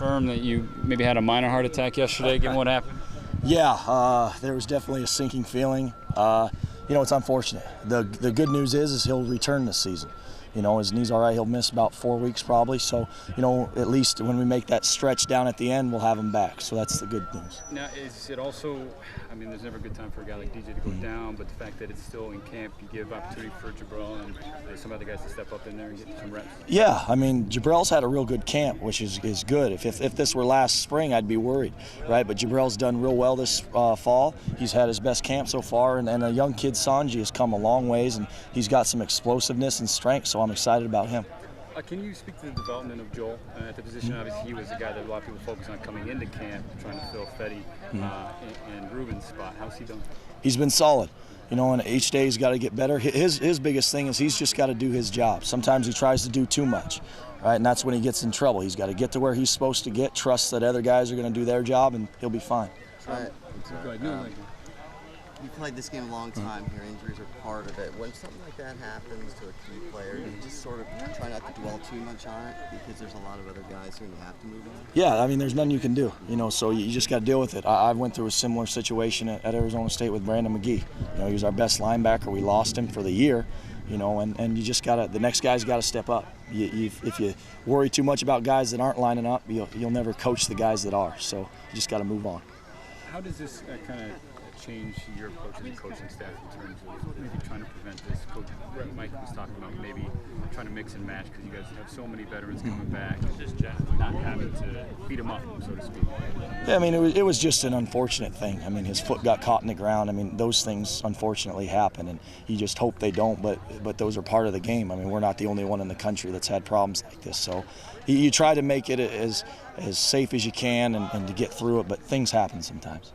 confirm that you maybe had a minor heart attack yesterday, given what happened? Yeah, there was definitely a sinking feeling. It's unfortunate. The good news is he'll return this season. His knee's all right. He'll miss about 4 weeks probably. So, at least when we make that stretch down at the end, we'll have him back. So that's the good news. Now, is it also, there's never a good time for a guy like DJ to go down, but the fact that it's still in camp, you give opportunity for Jabral and some other guys to step up in there and get some reps? Yeah, Jabral's had a real good camp, which is good. If this were last spring, I'd be worried, right? But Jabral's done real well this fall. He's had his best camp so far, and a young kid, Songy, has come a long ways, and he's got some explosiveness and strength, so I'm excited about him. Can you speak to the development of Joel at the position? Obviously, he was a guy that a lot of people focus on coming into camp, trying to fill Fetty and Ruben's spot. How's he done? He's been solid. And each day he's got to get better. His biggest thing is he's just got to do his job. Sometimes he tries to do too much, right? And that's when he gets in trouble. He's got to get to where he's supposed to get, trust that other guys are going to do their job, and he'll be fine. Go ahead. You played this game a long time here. Injuries are part of it. When something like that happens to a key player, you just sort of try not to dwell too much on it because there's a lot of other guys here and you have to move on. Yeah, there's nothing you can do, so you just got to deal with it. I went through a similar situation at Arizona State with Brandon McGee. He was our best linebacker. We lost him for the year, and you just got to, the next guy's got to step up. If you worry too much about guys that aren't lining up, you'll never coach the guys that are. So you just got to move on. How does this kind of change your approach as a coaching staff in terms of maybe trying to prevent this? Coach Mike was talking about maybe trying to mix and match because you guys have so many veterans coming back and just not having to beat them up, so to speak. Yeah, it was just an unfortunate thing. His foot got caught in the ground. Those things unfortunately happen, and you just hope they don't, but those are part of the game. We're not the only one in the country that's had problems like this. So you try to make it as safe as you can and to get through it, but things happen sometimes.